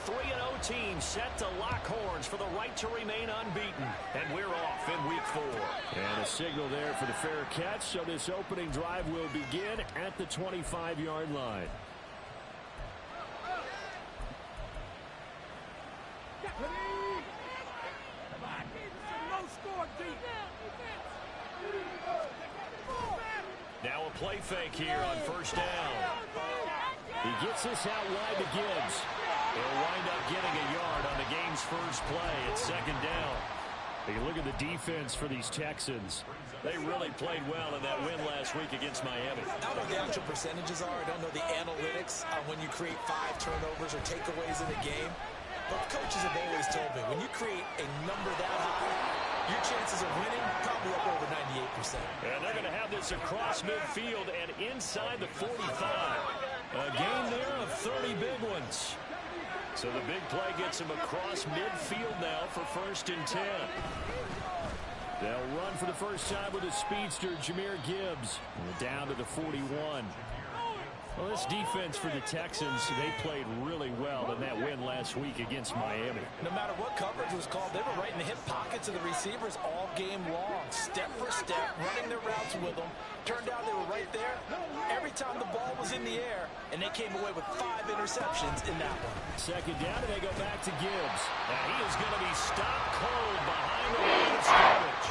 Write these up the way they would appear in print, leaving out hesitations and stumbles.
3-0 team set to lock horns for the right to remain unbeaten. And we're off in week 4. And a signal there for the fair catch, so this opening drive will begin at the 25-yard line. Now a play fake here on first down. He gets this out wide to Gibbs. He'll wind up getting a yard on the game's first play at second down. Take a look at the defense for these Texans. They really played well in that win last week against Miami. I don't know what the actual percentages are. I don't know the analytics on when you create 5 turnovers or takeaways in a game. But coaches have always told me, when you create a number that high, your chances of winning probably up over 98%. And they're going to have this across midfield and inside the 45. A game there of 30 big ones. So the big play gets him across midfield now for 1st and 10. They'll run for the first time with a speedster, Jahmyr Gibbs. Down to the 41. Well, this defense for the Texans, they played really well in that win last week against Miami. No matter what coverage was called, they were right in the hip pockets of the receivers all game long. Step for step, running their routes with them. Turned out they were right there every time the ball was in the air, and they came away with 5 interceptions in that one. Second down, and they go back to Gibbs. Now he is going to be stopped cold behind the line of scrimmage.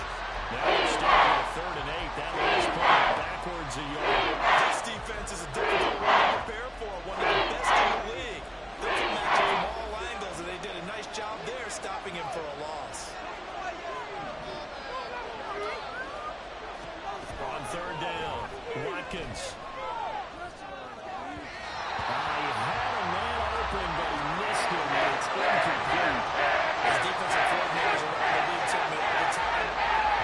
Now they're starting at 3rd and 8. That last play backwards a yard. This defense is a difficult one to prepare for. One of the best in the league. They're coming at you from all angles, and they did a nice job there stopping him for a loss. On 3rd down, Watkins. He had a man open, but he missed him, and it's incomplete. As defensive coordinators around the league tell me all the time,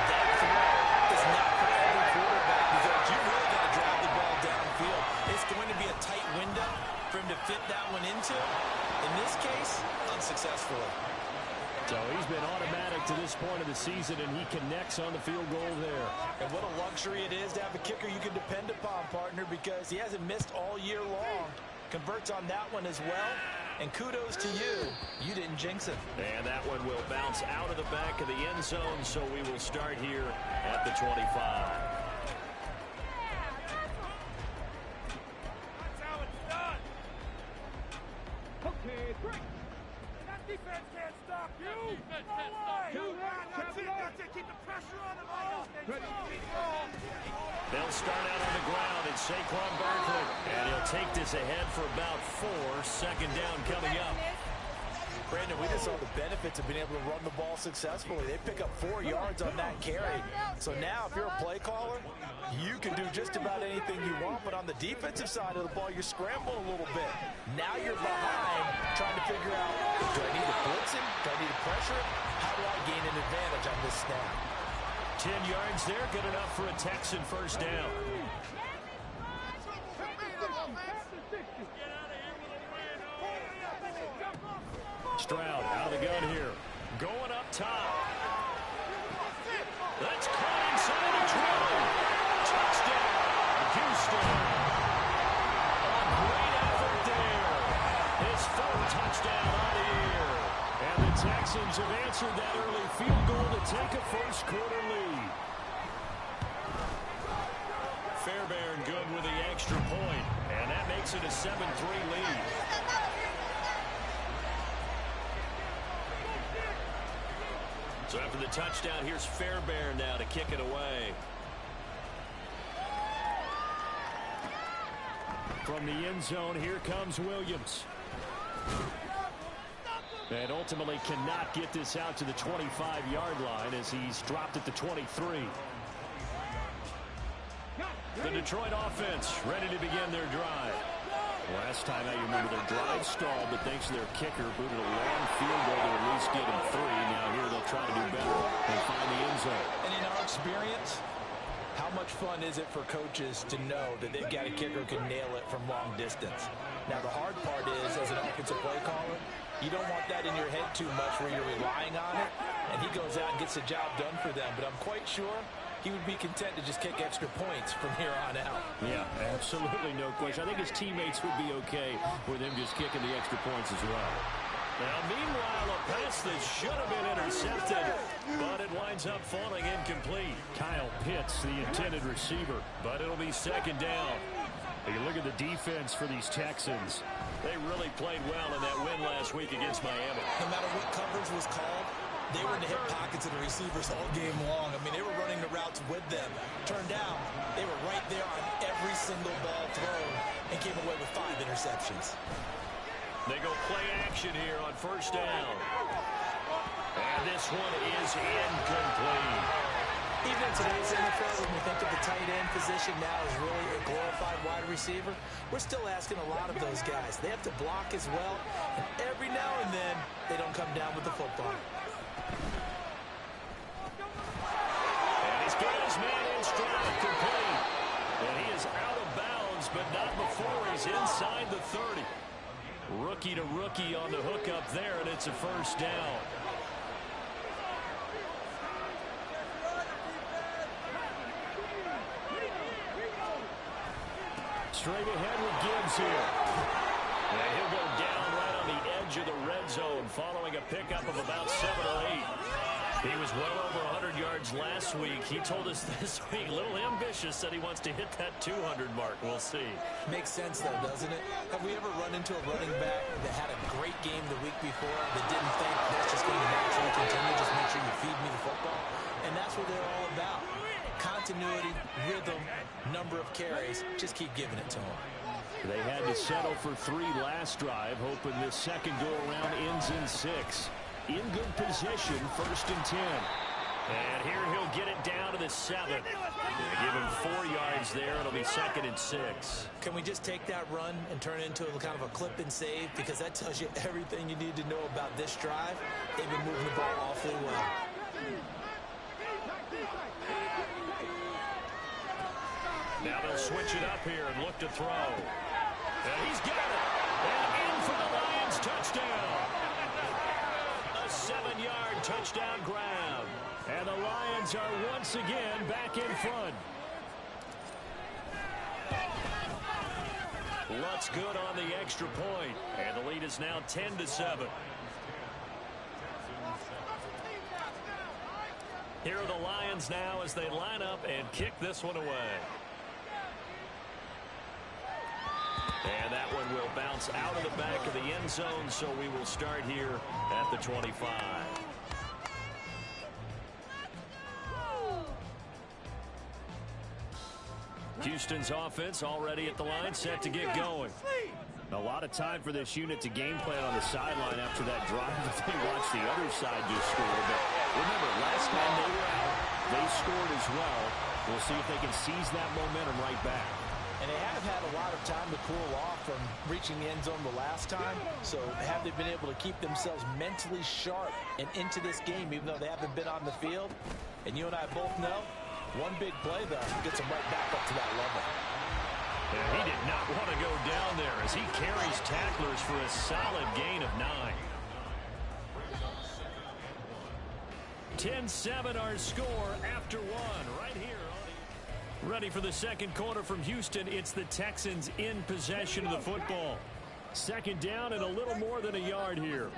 that throw is not for every quarterback because you really got to drive the ball downfield. It's going to be a tight window for him to fit that one into. In this case, unsuccessfully. So he's been automatic to this point of the season, and he connects on the field goal there. And what a luxury it is to have a kicker you can depend upon, partner, because he hasn't missed all year long. Converts on that one as well. And kudos to you. You didn't jinx it. And that one will bounce out of the back of the end zone, so we will start here at the 25. That's how it's done. Okay, break. That defense can't stop you. Defense can't stop you. That's it. Keep the pressure on them. They'll start out on the ground in Saquon Barkley. And he'll take this ahead for about 4. Second down coming up. Brandon, we just saw the benefits of being able to run the ball successfully. They pick up 4 yards on that carry. So now, if you're a play caller, you can do just about anything you want. But on the defensive side of the ball, you're scrambling a little bit. Now you're behind, trying to figure out, do I need to blitz him? Do I need to pressure him? How do I gain an advantage on this snap? 10 yards there, good enough for a Texan first down. Stroud out of the gun here. Going up top. That's caught inside the 20. Touchdown, Houston. A great effort there. His 4th touchdown on the year. And the Texans have answered that early field goal to take a first-quarter lead. Fairbairn good with the extra point, and that makes it a 7-3 lead. So after the touchdown, here's Fairbairn now to kick it away. From the end zone, here comes Williams. And ultimately cannot get this out to the 25-yard line as he's dropped at the 23. The Detroit offense ready to begin their drive. Last time I remember their drive stalled, but thanks to their kicker, booted a long field goal to at least get him 3. Now here they'll try to do better and find the end zone. And in our experience, how much fun is it for coaches to know that they've got a kicker who can nail it from long distance? Now the hard part is, as an offensive play caller, you don't want that in your head too much where you're relying on it, and he goes out and gets the job done for them. But I'm quite sure he would be content to just kick extra points from here on out. Yeah, absolutely no question. I think his teammates would be okay with him just kicking the extra points as well. Now, meanwhile, a pass that should have been intercepted, but it winds up falling incomplete. Kyle Pitts, the intended receiver, but it'll be second down. You look at the defense for these Texans. They really played well in that win last week against Miami. No matter what coverage was called, they were in the hip pockets of the receivers all game long. I mean, they were running the routes with them. Turned out, they were right there on every single ball thrown and came away with 5 interceptions. They go play action here on first down. And this one is incomplete. Even in today's NFL, when we think of the tight end position now as really a glorified wide receiver, we're still asking a lot of those guys. They have to block as well, and every now and then, they don't come down with the football. And he's got his man in stride, complete. And he is out of bounds, but not before he's inside the 30. Rookie to rookie on the hookup there, and it's a first down. Straight ahead with Gibbs here. And he'll go down right on the edge of the red zone following a pickup of about 7 or 8. He was well over 100 yards last week. He told us this week, a little ambitious, said he wants to hit that 200 mark. We'll see. Makes sense, though, doesn't it? Have we ever run into a running back that had a great game the week before that didn't think that's just going to naturally continue? Just make sure you feed me the football. And that's what they're all about. Continuity, rhythm, number of carries. Just keep giving it to them. They had to settle for 3 last drive, hoping this second go-around ends in 6. In good position, first and 10. And here he'll get it down to the 7. Give him 4 yards there. It'll be second and 6. Can we just take that run and turn it into a kind of a clip and save? Because that tells you everything you need to know about this drive. They've been moving the ball awfully well. Now they'll switch it up here and look to throw. And he's got it. And in for the Lions touchdown. A 7-yard touchdown grab. And the Lions are once again back in front. Lutz good on the extra point. And the lead is now 10-7. Here are the Lions now as they line up and kick this one away. And that one will bounce out of the back of the end zone, so we will start here at the 25. Houston's offense already at the line, set to get going. A lot of time for this unit to game plan on the sideline after that drive. They watched the other side just score. But remember, last time they were out, they scored as well. We'll see if they can seize that momentum right back. And they have had a lot of time to cool off from reaching the end zone the last time. So have they been able to keep themselves mentally sharp and into this game, even though they haven't been on the field? And you and I both know, one big play, though, gets them right back up to that level. And he did not want to go down there as he carries tacklers for a solid gain of 9. 10-7 our score after 1 right here. Ready for the second quarter from Houston. It's the Texans in possession of the football. Second down and a little more than a yard here.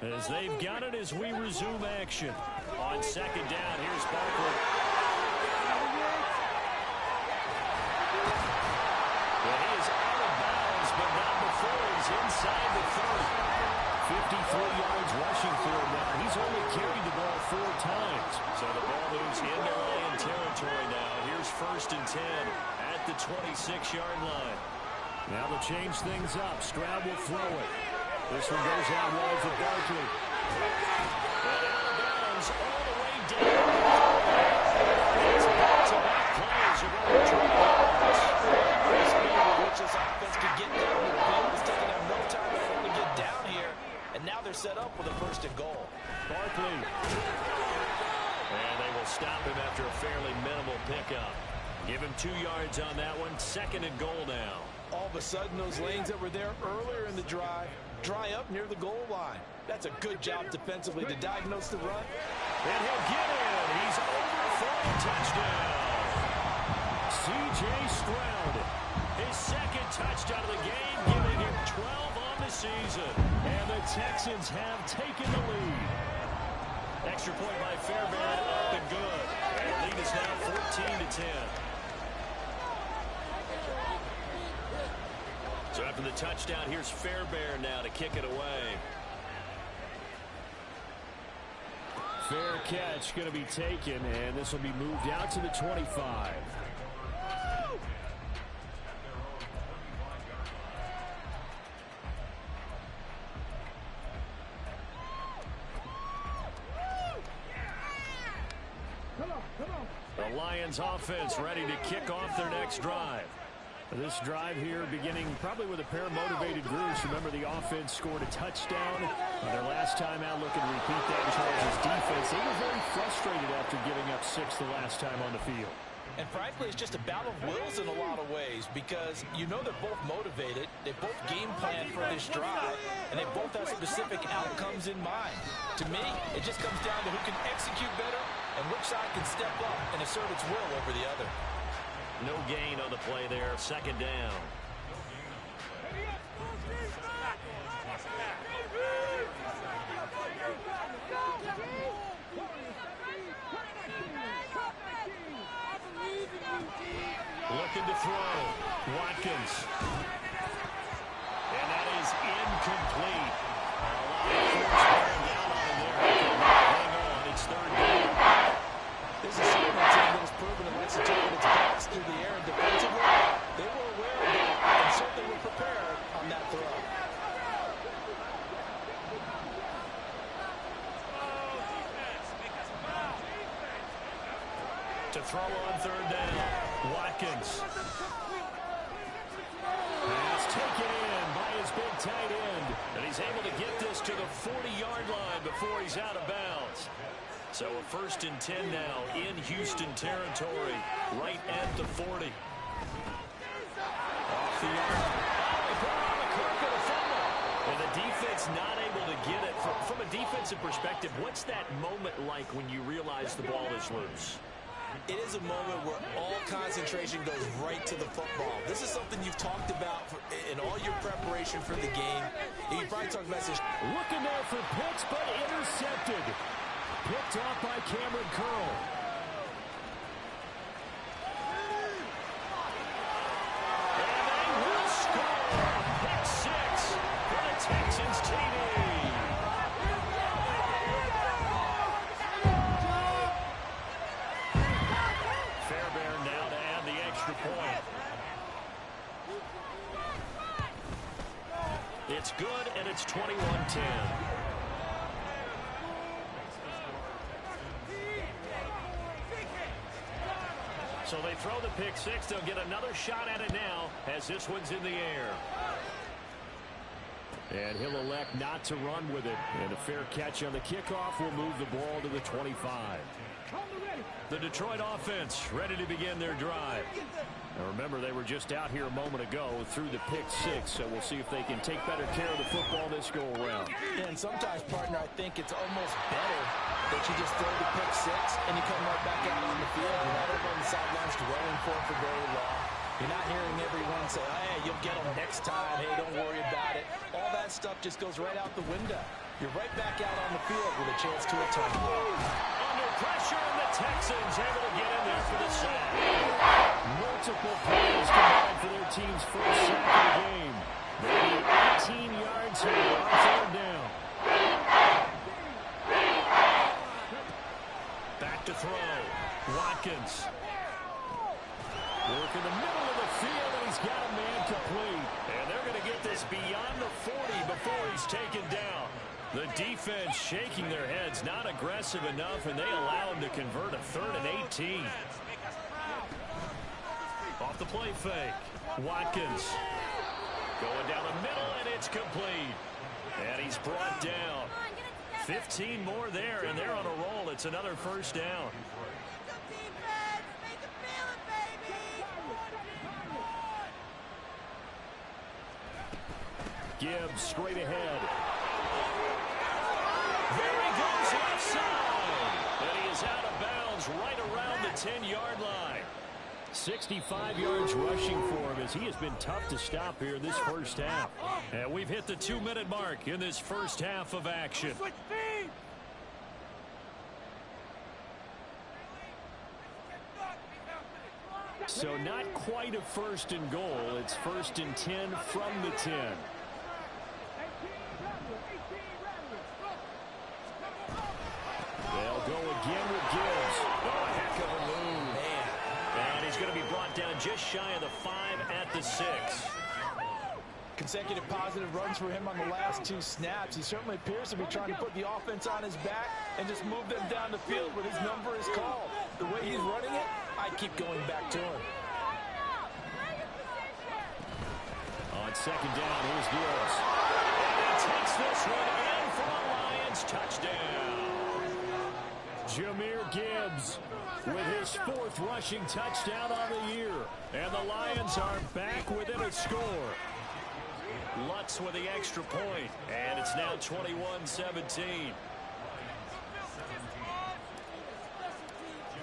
As they've got it as we resume action. On second down, here's Barkley. Well, he is out of bounds, but not before he's inside the 30. 53 yards rushing for him now. He's only carried the ball 4 times. So the ball moves into Lion territory now. Here's first and 10 at the 26-yard line. Now they'll change things up. Stroud will throw it. This one goes out wide for Barkley. And out of bounds all the way down. It's back-to-back plays of over 20 yards. Which this offense could get down the field. It's taking them no time at all to get down here. And now they're set up with a first and goal. Barkley. And they will stop him after a fairly minimal pickup. Give him 2 yards on that one. Second and goal now. All of a sudden, those lanes that were there earlier in the drive dry up near the goal line. That's a good job defensively to diagnose the run. And he'll get in. He's over for a touchdown. C.J. Stroud. His second touchdown of the game, giving him 12 on the season. And the Texans have taken the lead. Extra point by Fairbairn, up and good. And the lead is now 14-10. So after the touchdown, here's Fairbairn now to kick it away. Fair catch going to be taken, and this will be moved out to the 25. The Lions offense ready to kick off their next drive. This drive here beginning probably with a pair of motivated groups. Remember, the offense scored a touchdown their last time out. Looking to repeat that in Chargers defense. They were very frustrated after giving up 6 the last time on the field. And frankly, it's just a battle of wills in a lot of ways because you know they're both motivated. They both game plan for this drive, and they both have specific outcomes in mind. To me, it just comes down to who can execute better and which side can step up and assert its will over the other. No gain on the play there. Second down. Looking to throw. Watkins. And that is incomplete. Down on there. Hang on. It's third down. This is certainly a team that has proven it likes to target its backs through the air and defensively. They were aware of it and certainly were prepared on that throw. To throw on third down. Watkins. Pass taken in by his big tight end. And he's able to get this to the 40-yard line before he's out of bounds. So a 1st and 10 now in Houston territory, right at the 40. Off the arm. They put it on the clock for the fumble. And the defense not able to get it. From a defensive perspective, what's that moment like when you realize the ball is loose? It is a moment where all concentration goes right to the football. This is something you've talked about in all your preparation for the game. You probably talked about this. Looking there for Pitts, but intercepted. Picked off by Cameron Curl. And they will score. Pick 6 for the Texans TD. Fairbairn now to add the extra point. It's good, and it's 21-10. So they throw the pick 6. They'll get another shot at it now as this one's in the air. And he'll elect not to run with it. And a fair catch on the kickoff will move the ball to the 25. The Detroit offense ready to begin their drive. Now remember, they were just out here a moment ago through the pick 6, so we'll see if they can take better care of the football this go around. And sometimes, partner, I think it's almost better that you just throw the pick 6 and you come right back out on the field. You're not over on the sidelines dwelling for very long. You're not hearing everyone say, hey, you'll get them next time. Hey, don't worry about it. All that stuff just goes right out the window. You're right back out on the field with a chance to return. Under pressure, and the Texans able to get in there for the sack. Multiple players combined for their team's first sack of the game. Maybe 18 yards here on third down. Back to throw. Watkins. Work in the middle of the field, and he's got a man complete. And they're going to get this beyond the 40 before he's taken down. The defense shaking their heads, not aggressive enough, and they allow him to convert a 3rd and 18. Off the play fake. Watkins going down the middle, and it's complete. And he's brought down. 15 more there, and they're on a roll. It's another first down. Gibbs straight ahead. There he goes left side. And he is out of bounds right around the 10-yard line. 65 yards rushing for him as he has been tough to stop here in this first half. And we've hit the 2-minute mark in this first half of action. So not quite a first and goal. It's first and 10 from the 10. They'll go again with Gibbs. Oh, a heck of a move. Man. And he's going to be brought down just shy of the 5 at the 6. Consecutive positive runs for him on the last 2 snaps. He certainly appears to be trying to put the offense on his back and just move them down the field when his number is called. The way he's running it, I keep going back to him. On second down, here's Gibbs. And he takes this one in for a Lions touchdown. Jahmyr Gibbs with his 4th rushing touchdown on the year. And the Lions are back within a score. Lutz with the extra point, and it's now 21-17.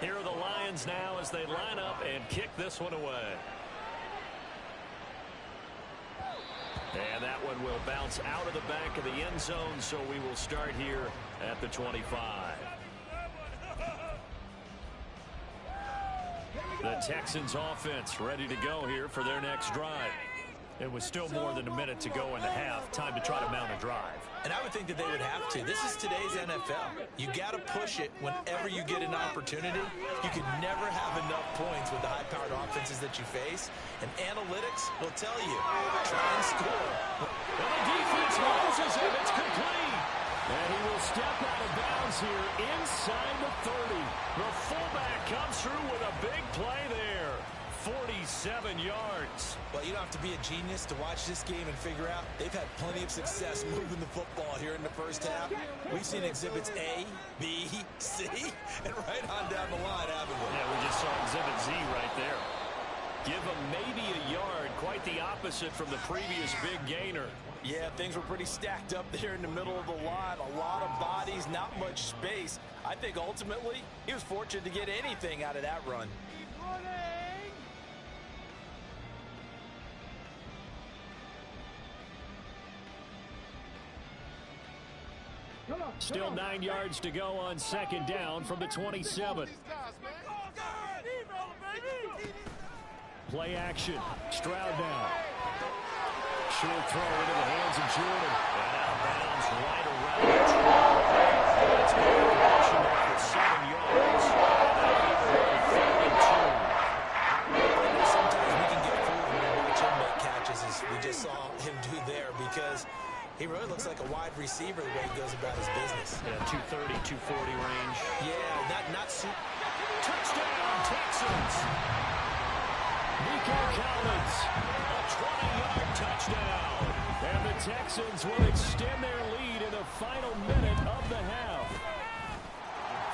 Here are the Lions now as they line up and kick this one away. And that one will bounce out of the back of the end zone, so we will start here at the 25. The Texans offense ready to go here for their next drive. It was still more than a minute to go in the half. Time to try to mount a drive. And I would think that they would have to. This is today's NFL. You got to push it whenever you get an opportunity. You can never have enough points with the high-powered offenses that you face. And analytics will tell you, try and score. And the defense loses him. It's complete. And he will step out of bounds here inside the 30. The fullback comes through with a big play there. 47 yards. Well, you don't have to be a genius to watch this game and figure out they've had plenty of success moving the football here in the first half. We've seen exhibits A, B, C, and right on down the line, haven't we? Yeah, we just saw exhibit Z right there. Give him maybe a yard, quite the opposite from the previous big gainer. Yeah, things were pretty stacked up there in the middle of the line. A lot of bodies, not much space. I think ultimately he was fortunate to get anything out of that run. Still 9 yards to go on second down from the 27. Play action. Stroud now. Short throw into the hands of Jordan. And out of bounds right around the track. Let's go to conversion for 7 yards. And Sometimes we can get fooled when we watch him make catches, as we just saw him do there, because he really looks like a wide receiver the way he goes about his business. Yeah, 230, 240 range. Yeah, not super. Touchdown, Texans. Nico Collins, a 20-yard touchdown. And the Texans will extend their lead in the final minute of the half.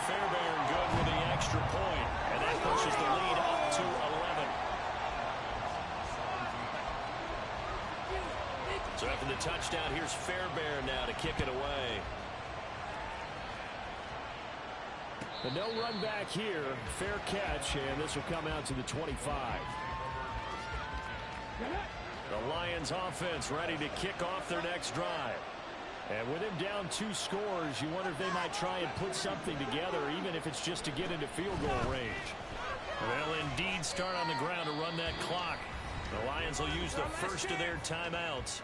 Fairbairn good with the extra point, and that pushes the lead up to 11. So after the touchdown, here's Fairbairn now to kick it away. The no run back here, fair catch, and this will come out to the 25. The Lions offense ready to kick off their next drive. And with him down 2 scores, you wonder if they might try and put something together, even if it's just to get into field goal range. They'll indeed start on the ground to run that clock. The Lions will use the first of their timeouts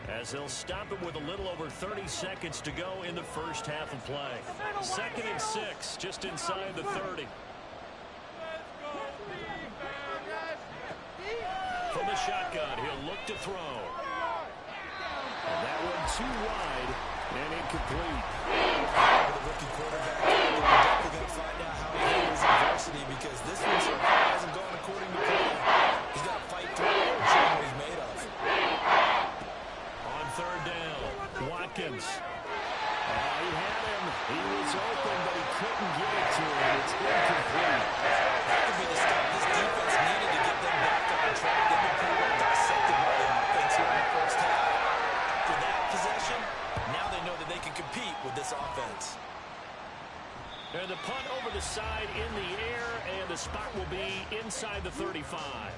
as they'll stop it with a little over 30 seconds to go in the first half of play. 2nd and 6, just inside the 30. From the shotgun, he'll look to throw. And that one too wide and incomplete. The rookie quarterback, we're definitely going to find out how he handles adversity, because this one so far hasn't gone according to plan. He's got to fight through it and show what he's made of. On 3rd down, Watkins. He had him. He was open, but he couldn't get it to him. It's incomplete. That could be the stop this defense needed to get them back on track. They've been pretty well dissected by the offense here in the first half. For that possession, now they know that they can compete with this offense. And the punt over the side in the air, and the spot will be inside the 35.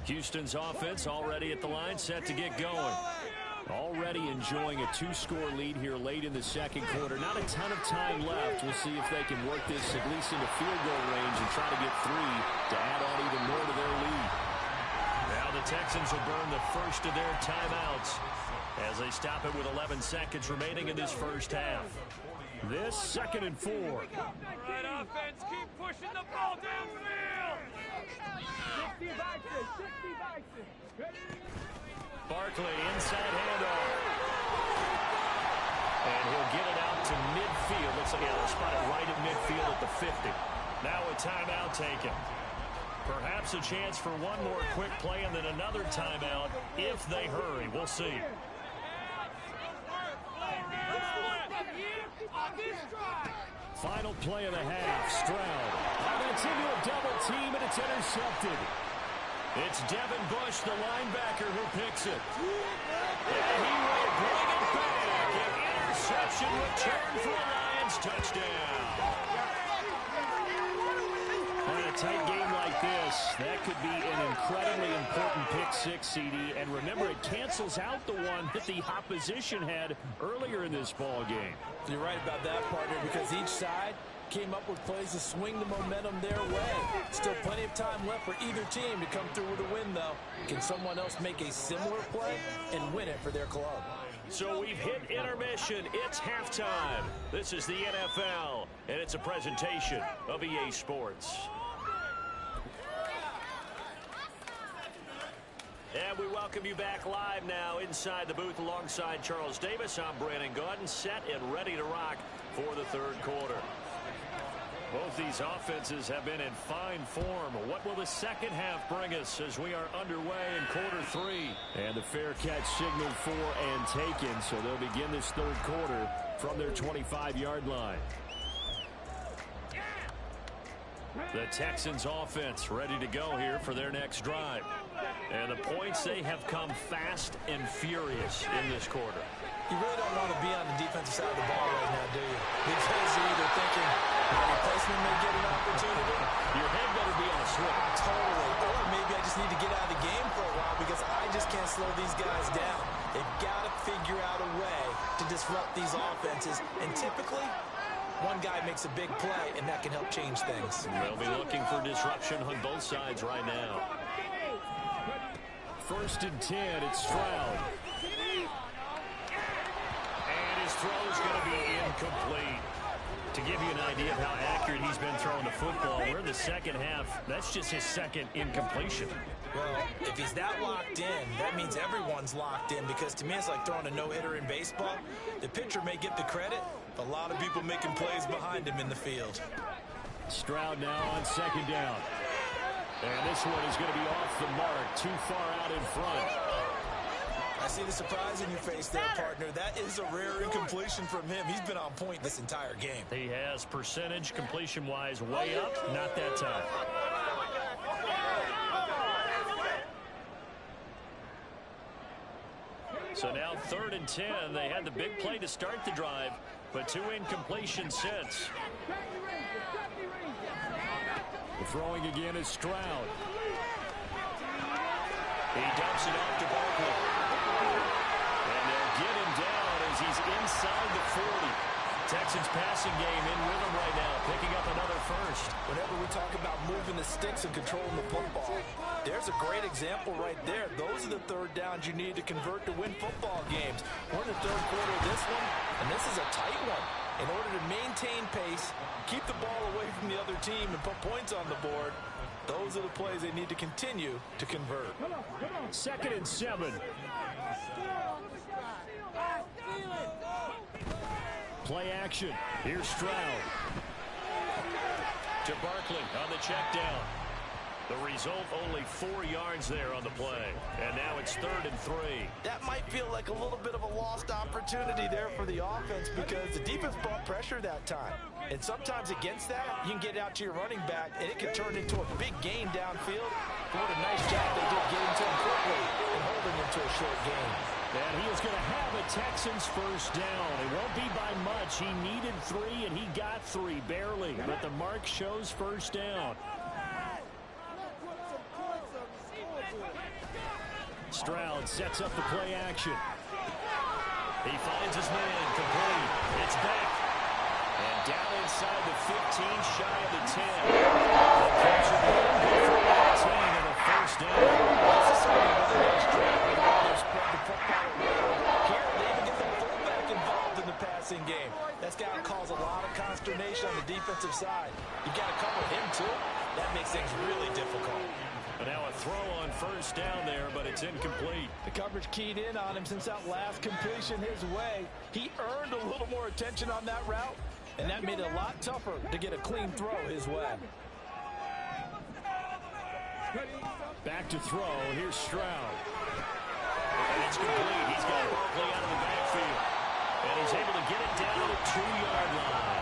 Houston's offense already at the line, set to get going. Already enjoying a two-score lead here late in the second quarter. Not a ton of time left. We'll see if they can work this at least into field goal range and try to get 3 to add on even more to their lead. Now the Texans will burn the first of their timeouts as they stop it with 11 seconds remaining in this first half. This 2nd and 4. Right offense, keep pushing the ball downfield. 60 Bison, 60 Bison. Barkley, inside handoff. And he'll get it out to midfield. Looks like they'll spot it right at midfield at the 50. Now a timeout taken. Perhaps a chance for one more quick play and then another timeout if they hurry. We'll see. Final play of the half. Stroud. That's into a double team, and it's intercepted. It's Devin Bush, the linebacker, who picks it. And he will bring it back. An interception return for a Lions touchdown. In a tight game like this, that could be an incredibly important pick six, CD. And remember, it cancels out the one that the opposition had earlier in this ball game. You're right about that, partner, because each side came up with plays to swing the momentum their way. Still plenty of time left for either team to come through with a win, though. Can someone else make a similar play and win it for their club? So we've hit intermission. It's halftime. This is the NFL, and it's a presentation of EA Sports. And we welcome you back live now inside the booth alongside Charles Davis. I'm Brandon Gaudin, set and ready to rock for the third quarter. Both these offenses have been in fine form. What will the second half bring us as we are underway in quarter 3? And the fair catch signaled for and taken, so they'll begin this third quarter from their 25-yard line. The Texans offense ready to go here for their next drive. And the points, they have come fast and furious in this quarter. You really don't want to be on the defensive side of the ball right now, do you? Because you're either thinking my replacement may get an opportunity. Your head better be on a swivel. Totally. Or maybe I just need to get out of the game for a while because I just can't slow these guys down. They've got to figure out a way to disrupt these offenses. And typically, one guy makes a big play, and that can help change things. They'll be looking for disruption on both sides right now. 1st and 10, it's Stroud. And his throw is going to be incomplete. To give you an idea of how accurate he's been throwing the football, we're in the second half. That's just his second incompletion. Well, if he's that locked in, that means everyone's locked in because to me it's like throwing a no-hitter in baseball. The pitcher may get the credit, but a lot of people making plays behind him in the field. Stroud now on 2nd down. And this one is going to be off the mark, too far out in front. I see the surprise in your face there, partner. That is a rare incompletion from him. He's been on point this entire game. He has percentage completion-wise way up, not that time. So now 3rd and 10. They had the big play to start the drive, but 2 incompletions since. The throwing again is Stroud. He dumps it off to Barkley. And they'll get him down as he's inside the 40. Texans passing game in rhythm right now, picking up another first. Whenever we talk about moving the sticks and controlling the football, there's a great example right there. Those are the third downs you need to convert to win football games. We're in the third quarter of this one, and this is a tight one. In order to maintain pace, keep the ball away from the other team, and put points on the board, those are the plays they need to continue to convert. 2nd and 7. Play action. Here's Stroud. To Barkley on the check down. The result, only 4 yards there on the play. And now it's 3rd and 3. That might feel like a little bit of a lost opportunity there for the offense because the defense brought pressure that time. And sometimes against that, you can get out to your running back, and it can turn into a big gain downfield. What a nice job they did getting to him quickly and holding him to a short gain. And he is going to have a Texans first down. It won't be by much. He needed 3, and he got 3, barely. But the mark shows first down. Stroud sets up the play action. He finds his man, complete. It's back. And down inside the 15, shy of the 10. The catch of the and a first down. This is something another nice drive by the way they spread the football around. Here, they even get the fullback involved in the passing game. That's got to cause a lot of consternation on the defensive side. You got to cover him, too. That makes things really difficult. But now a throw on first down there, but it's incomplete. The coverage keyed in on him since that last completion his way. He earned a little more attention on that route, and that made it a lot tougher to get a clean throw his way. Back to throw. Here's Stroud. And it's complete. He's got Barkley out of the backfield. And he's able to get it down to the 2-yard line.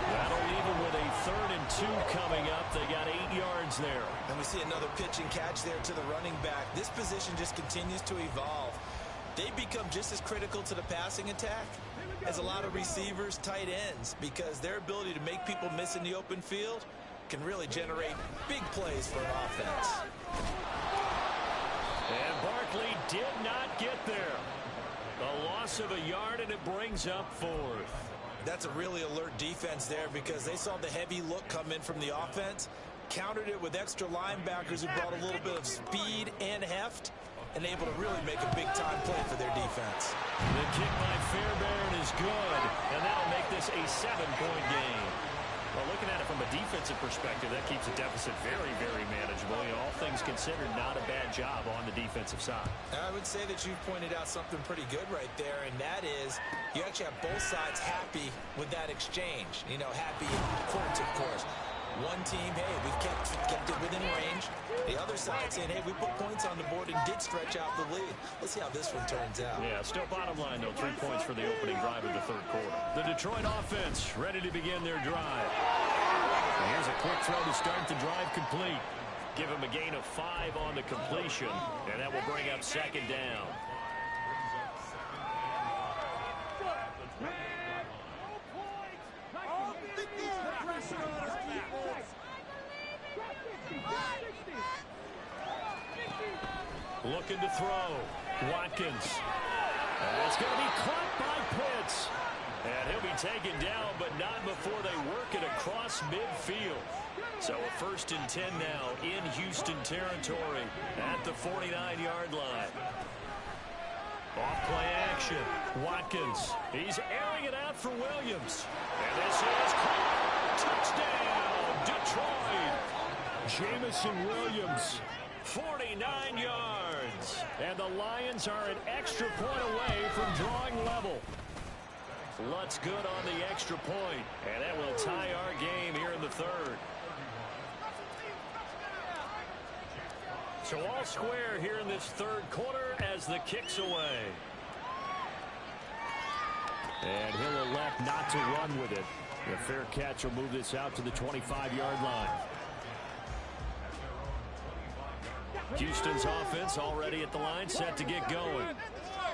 That'll leave him with a 3rd and 2 coming up. They got 8 yards there. And we see another pitch and catch there to the running back. This position just continues to evolve. They become just as critical to the passing attack as a lot of receivers, tight ends, because their ability to make people miss in the open field can really generate big plays for an offense. And Barkley did not get there. A loss of a yard, and it brings up 4th. That's a really alert defense there because they saw the heavy look come in from the offense, countered it with extra linebackers who brought a little bit of speed and heft, and able to really make a big-time play for their defense. The kick by Fairbairn is good, and that'll make this a 7-point game. Well, looking at it from a defensive perspective, that keeps the deficit very, very manageable. You know, all things considered, not a bad job on the defensive side. I would say that you've pointed out something pretty good right there, and that is you actually have both sides happy with that exchange. You know, happy in quotes, of course. One team, hey, we've kept it within range. The other side saying, hey, we put points on the board and did stretch out the lead. Let's see how this one turns out. Yeah, still bottom line, though, 3 points for the opening drive of the 3rd quarter. The Detroit offense ready to begin their drive. And here's a quick throw to start the drive complete. Give him a gain of 5 on the completion, and that will bring up 2nd down. Looking to throw. Watkins. And it's going to be caught by Pitts. And he'll be taken down, but not before they work it across midfield. So a 1st and 10 now in Houston territory at the 49-yard line. Off play action. Watkins. He's airing it out for Williams. And this is caught. Touchdown, Detroit. Jamison Williams. 49 yards. And the Lions are an extra point away from drawing level. Lutz good on the extra point, and that will tie our game here in the 3rd. So all square here in this 3rd quarter as the kick's away. And he'll elect not to run with it. The fair catch will move this out to the 25-yard line. Houston's offense already at the line, set to get going.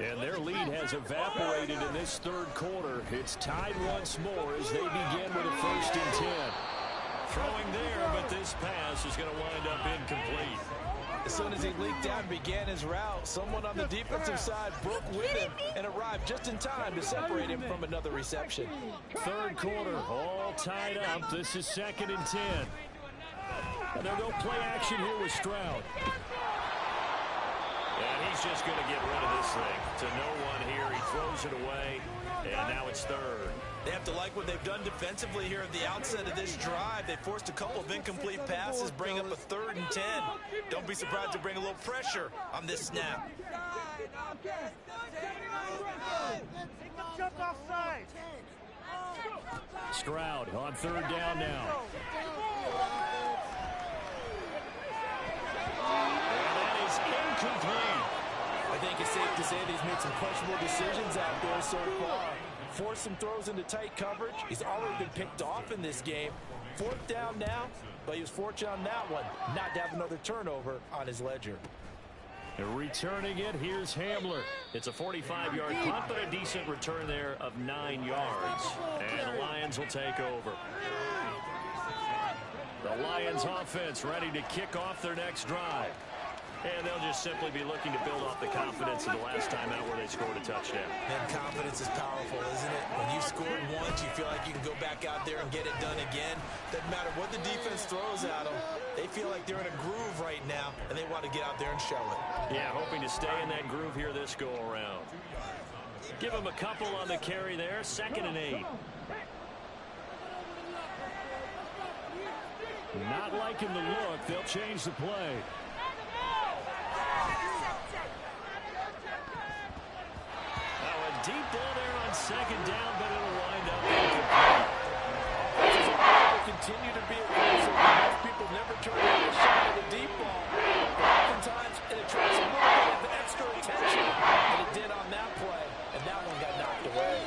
And their lead has evaporated in this 3rd quarter. It's tied once more as they begin with a 1st and 10. Throwing there, but this pass is going to wind up incomplete. As soon as he leaked out and began his route, someone on the defensive side broke with him and arrived just in time to separate him from another reception. 3rd quarter, all tied up. This is 2nd and 10. And they'll go play action here with Stroud. And he's just going to get rid of this thing to no one here. He throws it away, and now it's 3rd. They have to like what they've done defensively here at the outset of this drive. They forced a couple of incomplete passes, bring up a 3rd and 10. Don't be surprised to bring a little pressure on this snap. Stroud on 3rd down now. And that is incomplete. I think it's safe to say that he's made some questionable decisions out there so far. Forced some throws into tight coverage. He's already been picked off in this game. 4th down now, but he was fortunate on that one not to have another turnover on his ledger. Returning it, here's Hamler. It's a 45-yard punt, but a decent return there of 9 yards. And the Lions will take over. The Lions offense ready to kick off their next drive. And they'll just simply be looking to build off the confidence of the last time out where they scored a touchdown. And confidence is powerful, isn't it? When you scored once, you feel like you can go back out there and get it done again. Doesn't matter what the defense throws at them. They feel like they're in a groove right now, and they want to get out there and show it. Yeah, hoping to stay in that groove here this go-around. Give them a couple on the carry there. 2nd and 8. Not liking the look. They'll change the play. Deep ball there on 2nd down, but it'll wind up incomplete. Offenses will continue to be aggressive. Most people never turn down a shot at the deep ball. But oftentimes, it attracts a little bit of extra attention, and it did on that play, and that one got knocked away.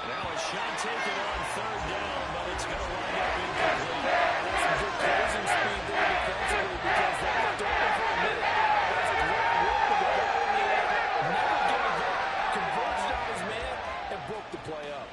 Now a shot taken on 3rd down, but it's going to wind up incomplete. That's some good closing speed there defensively because they looked open for a minute. That's great work with the ball in the air. Never gave up. Converged on his man and broke the play up.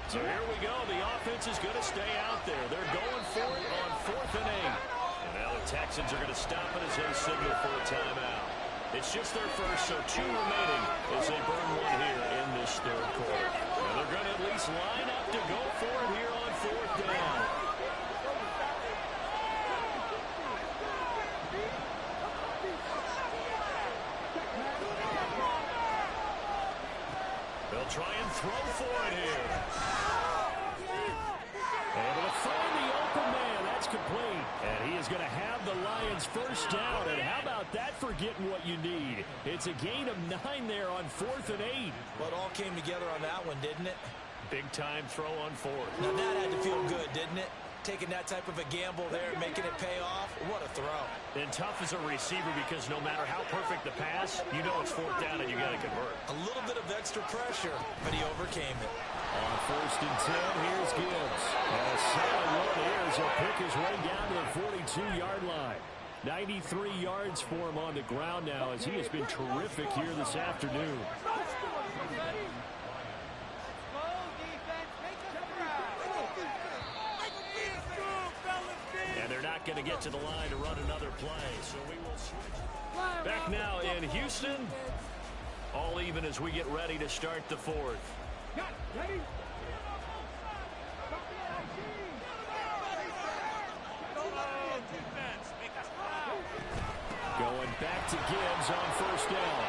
So here we go. The offense is going to stay out there. They're going for it on 4th and 8. And now the Texans are going to stop it as they signal for a timeout. It's just their first, so 2 remaining as they burn one here in this 3rd quarter. And they're going to at least line up to go for it here on 4th down. They'll try and throw for it here. Able to find the open man. That's complete. And he is going to have the Lions first down. And how about that for getting what you need? It's a gain of 9 there on 4th and 8. Well, it all came together on that one, didn't it? Big time throw on 4th. Now that had to feel good, didn't it? Taking that type of a gamble there, making it pay off. What a throw. And tough as a receiver because no matter how perfect the pass, you know it's 4th down and you got to convert. A little bit of extra pressure, but he overcame it. On 1st and 10, here's Gibbs. And a solid run here as he'll pick his way down to the 42-yard line. 93 yards for him on the ground now as he has been terrific here this afternoon. And they're not going to get to the line to run another play, so we will switch. Back now in Houston. All even as we get ready to start the 4th. Ready? Going back to Gibbs on 1st down.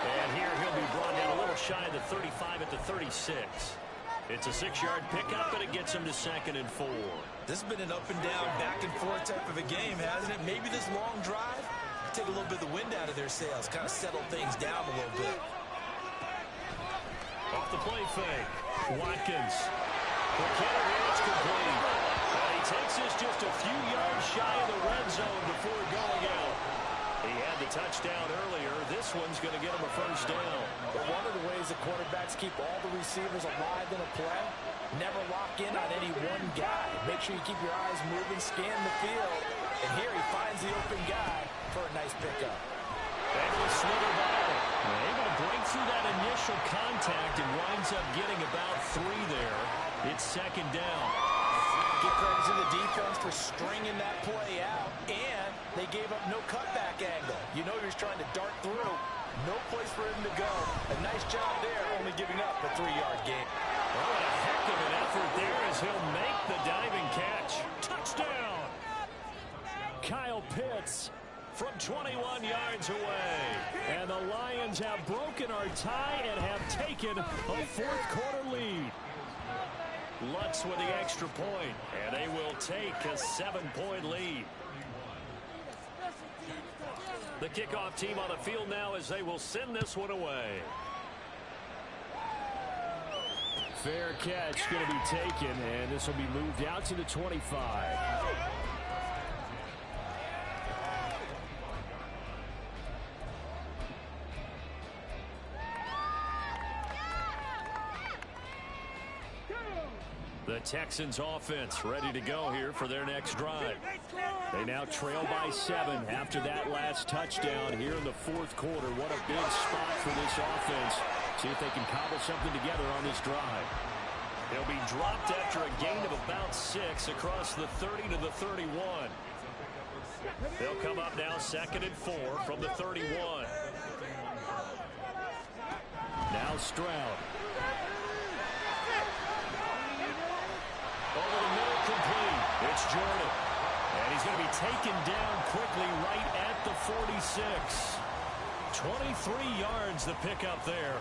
And here he'll be brought down a little shy of the 35 at the 36. It's a 6-yard pickup, and it gets him to 2nd and 4. This has been an up and down, back and forth type of a game, hasn't it? Maybe this long drive take a little bit of the wind out of their sails, kind of settle things down a little bit. Off the play fake. Watkins. It's complete. And he takes this just a few yards shy of the red zone before going out. He had the touchdown earlier. This one's going to get him a first down. But one of the ways the quarterbacks keep all the receivers alive in a play, never lock in on any one guy. Make sure you keep your eyes moving, scan the field. And here he finds the open guy for a nice pickup. And he slither by it. Able to break through that initial contact and winds up getting about 3 there. It's 2nd down. Give credit to the defense for stringing that play out, and they gave up no cutback angle. You know he was trying to dart through. No place for him to go. A nice job there, only giving up a 3-yard gain. Well, a heck of an effort there as he'll make the diving catch. Touchdown! Kyle Pitts from 21 yards away. And the Lions have broken our tie and have taken a 4th quarter lead. Lutz with the extra point, and they will take a 7-point lead. The kickoff team on the field now as they will send this one away. Fair catch going to be taken, and this will be moved out to the 25. The Texans offense ready to go here for their next drive. They now trail by 7 after that last touchdown here in the fourth quarter. What a big spot for this offense. See if they can cobble something together on this drive. They'll be dropped after a gain of about 6 across the 30 to the 31. They'll come up now 2nd and 4 from the 31. Now Stroud. Over the middle, complete. It's Jordan. And he's going to be taken down quickly right at the 46. 23 yards the pickup there.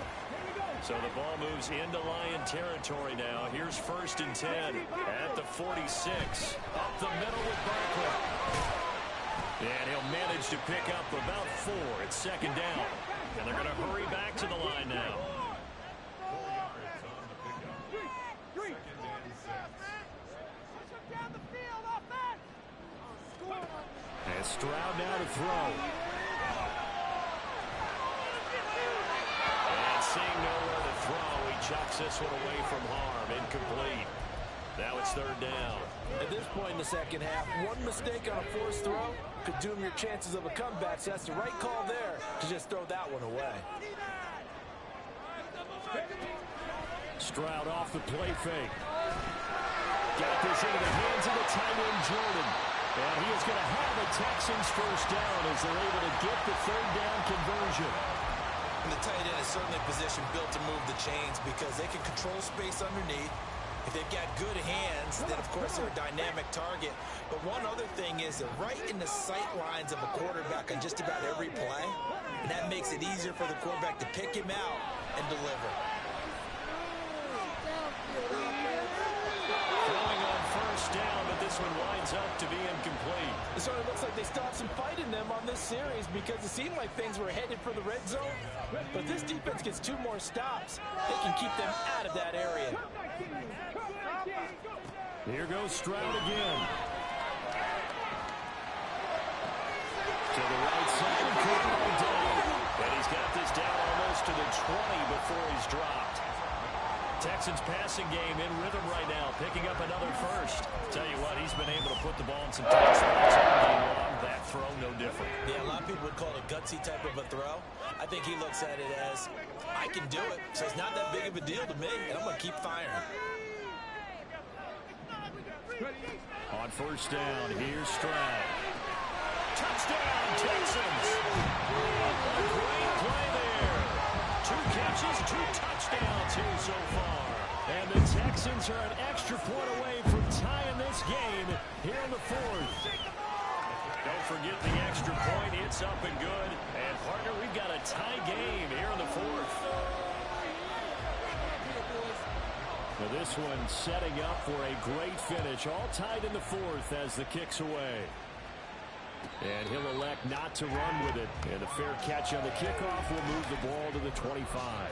So the ball moves into Lion territory now. Here's 1st and 10 at the 46. Up the middle with Barkley. And he'll manage to pick up about 4. It's 2nd down. And they're going to hurry back to the line now. And Stroud now to throw. And seeing nowhere to throw, he chucks this one away from harm. Incomplete. Now it's 3rd down. At this point in the second half, one mistake on a forced throw could doom your chances of a comeback. So that's the right call there to just throw that one away. Stroud off the play fake. Got this into the hands of the tight end, Jordan. And he is going to have the Texans 1st down as they're able to get the 3rd down conversion. And the tight end is certainly a position built to move the chains because they can control space underneath. If they've got good hands, then of course they're a dynamic target. But one other thing is they're right in the sight lines of a quarterback on just about every play. And that makes it easier for the quarterback to pick him out and deliver. Throwing on 1st down, but this one winds up to be incomplete. It sort of looks like they still have some fight in them on this series because it seemed like things were headed for the red zone. But if this defense gets 2 more stops, they can keep them out of that area. Here goes Stroud again. To the right side, and down. And he's got this down almost to the 20 before he's dropped. Texans passing game in rhythm right now, picking up another 1st. Tell you what, he's been able to put the ball in some tight spots all game long. That throw, no different. Yeah, a lot of people would call it a gutsy type of a throw. I think he looks at it as, I can do it, so it's not that big of a deal to me, and I'm going to keep firing. On 1st down, here's Stroud. Touchdown, Texans! What a great play there. 2 catches, 2 touchdowns here so far. And the Texans are an extra point away from tying this game here in the 4th. Don't forget the extra point. It's up and good. And, partner, we've got a tie game here in the 4th. Now this one setting up for a great finish. All tied in the 4th as the kick's away. And he'll elect not to run with it. And the fair catch on the kickoff will move the ball to the 25.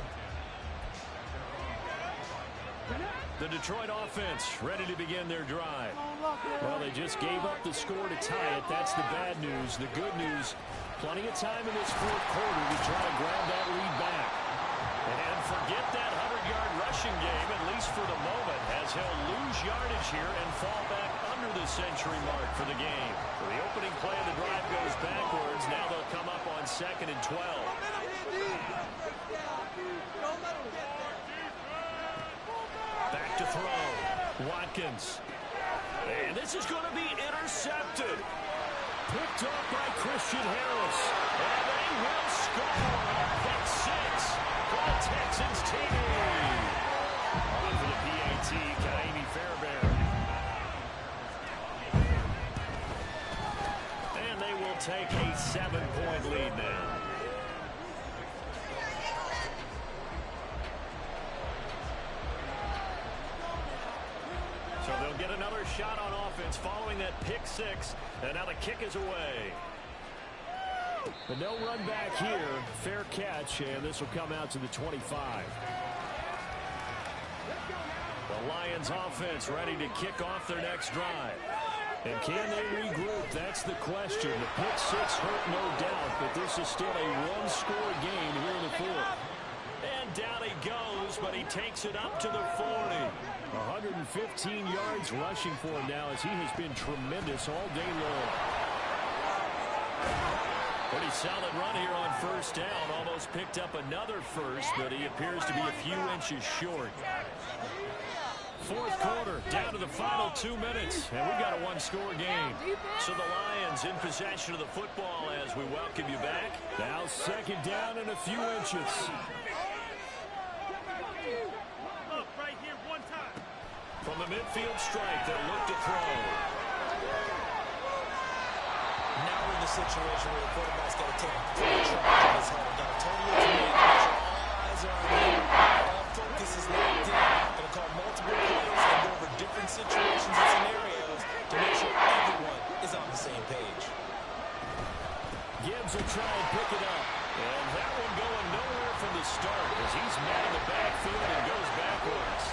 The Detroit offense ready to begin their drive. Well, they just gave up the score to tie it. That's the bad news. The good news, plenty of time in this 4th quarter to try to grab that lead back. And forget that 100-yard rushing game, at least for the moment, as he'll lose yardage here and fall back under the century mark for the game. So the opening play of the drive goes backwards. Now they'll come up on 2nd and 12. Back to throw. Watkins. And this is going to be intercepted. Picked up by Christian Harris. And they will score. Pick 6 for the Texans team. On for the PAT, Kaimi Fairbairn. And they will take a 7-point lead now. So they'll get another shot on offense following that pick 6. And now the kick is away. But no run back here. Fair catch, and this will come out to the 25. The Lions offense ready to kick off their next drive. And can they regroup? That's the question. The pick 6 hurt, no doubt, but this is still a one-score game here in the 4th. And down he goes goes, but he takes it up to the 40. 115 yards rushing for him now as he has been tremendous all day long. Pretty solid run here on first down. Almost picked up another first, but he appears to be a few inches short. Fourth quarter, down to the final 2 minutes, and we've got a one-score game. So the Lions in possession of the football as we welcome you back. Now second down and a few inches. Look, right here, one time. From the midfield strike, they'll look to throw. Now we're in the situation where the quarterback's got to take charge of his head. Got to totally command, make sure all eyes are on him. All focus is locked in. Going to call multiple plays and go over different situations and scenarios to make sure everyone is on the same page. Gibbs will try and pick it up. And that one going nowhere from the start as he's met in the backfield and goes backwards.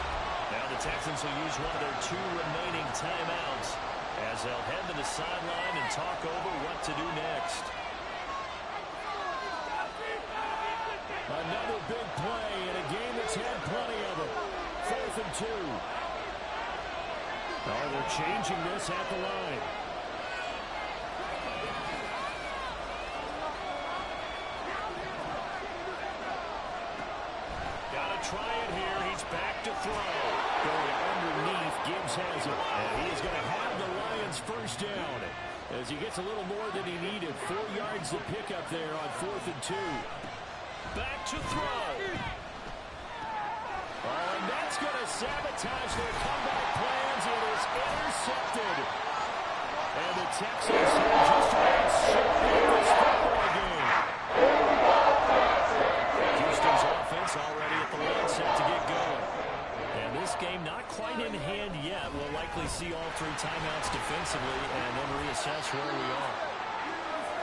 Now the Texans will use one of their 2 remaining timeouts as they'll head to the sideline and talk over what to do next. Another big play in a game that's had plenty of them. 4th and 2. Oh, they're changing this at the line. Got to try it here. He's back to throw. Going underneath. Gibbs has it. And he is going to have the Lions first down as he gets a little more than he needed. 4 yards to pick up there on 4th and 2. Back to throw. Oh, and that's going to sabotage their comeback plans. It is intercepted. And the Texans have just about shortened this football game. Houston's offense already at the line set to get going. And this game not quite in hand yet. We'll likely see all 3 timeouts defensively and then reassess where we are.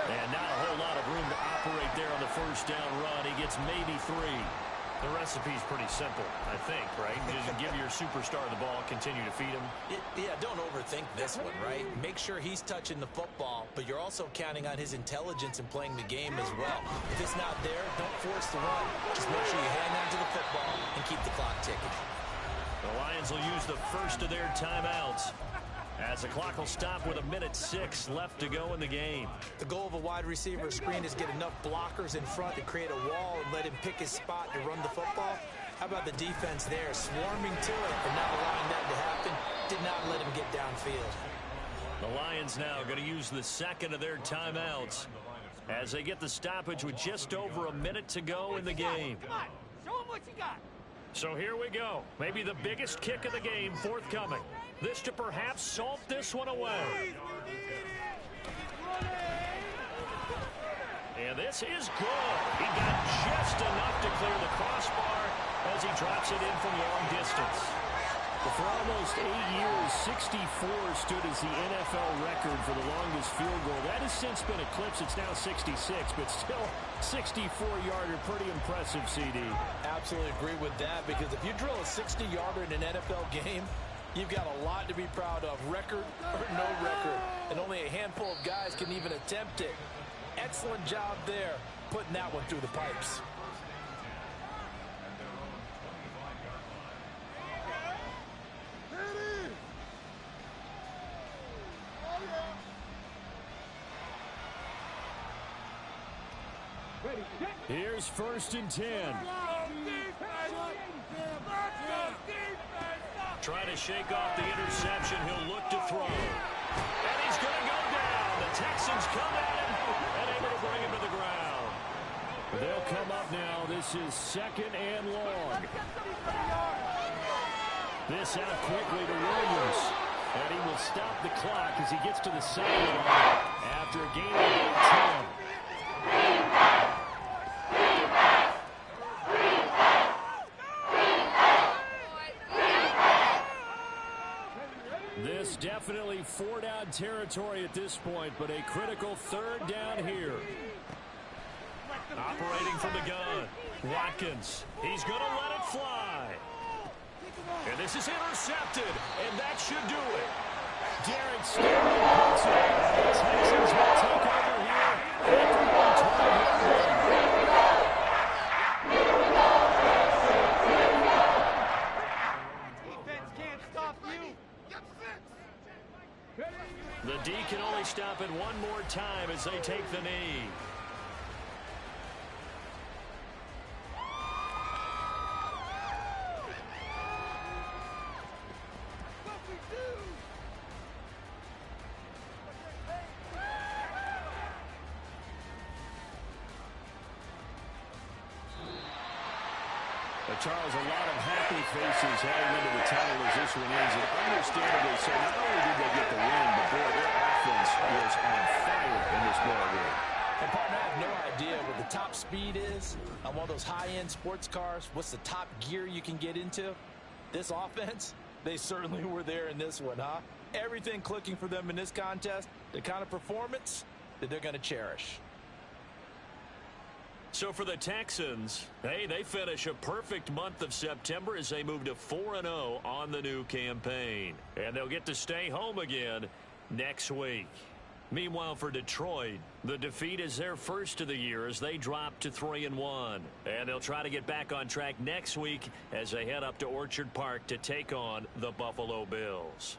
And not a whole lot of room to operate there on the first down run. He gets maybe 3. The recipe's pretty simple, I think, right? Just give your superstar the ball, continue to feed him. Yeah, don't overthink this one, right? Make sure he's touching the football, but you're also counting on his intelligence in playing the game as well. If it's not there, don't force the run. Just make sure you hang on to the football and keep the clock ticking. The Lions will use the first of their timeouts as the clock will stop with 1:06 left to go in the game. The goal of a wide receiver screen is get enough blockers in front to create a wall and let him pick his spot to run the football. How about the defense there, swarming to it and not allowing that to happen? Did not let him get downfield. The Lions now going to use the second of their timeouts as they get the stoppage with just over 1 minute to go in the game. Come on, show him what you got. So here we go. Maybe the biggest kick of the game forthcoming. This to perhaps salt this one away. And this is good. He got just enough to clear the crossbar as he drops it in from long distance. For almost 8 years, 64 stood as the NFL record for the longest field goal. That has since been eclipsed. It's now 66, but still 64-yarder. Pretty impressive, CD. Absolutely agree with that, because if you drill a 60-yarder in an NFL game, you've got a lot to be proud of, record or no record. And only a handful of guys can even attempt it. Excellent job there, putting that one through the pipes. Here's 1st and 10. Trying to shake off the interception. He'll look to throw. And he's going to go down. The Texans come at him and able to bring him to the ground. They'll come up now. This is 2nd and long. This out quickly to Williams. And he will stop the clock as he gets to the sideline after a gain of about 10. This definitely 4-down territory at this point, but a critical 3rd down here. Operating from the gun, Watkins. He's going to let it fly. And this is intercepted, and that should do it. Derek Stanley puts it. The Texans will take over here at the 120-yard line. stop it one more time as they take the knee. Charles, a lot of happy faces heading into the tunnel as this one ends, and understandably so. Not only did they get the win, but boy, their offense was on fire in this ball game. And partner, I have no idea what the top speed is on one of those high-end sports cars. What's the top gear you can get into? This offense, they certainly were there in this one, huh? Everything clicking for them in this contest, the kind of performance that they're going to cherish. So for the Texans, hey, they finish a perfect month of September as they move to 4-0 on the new campaign. And they'll get to stay home again next week. Meanwhile, for Detroit, the defeat is their first of the year as they drop to 3-1. And they'll try to get back on track next week as they head up to Orchard Park to take on the Buffalo Bills.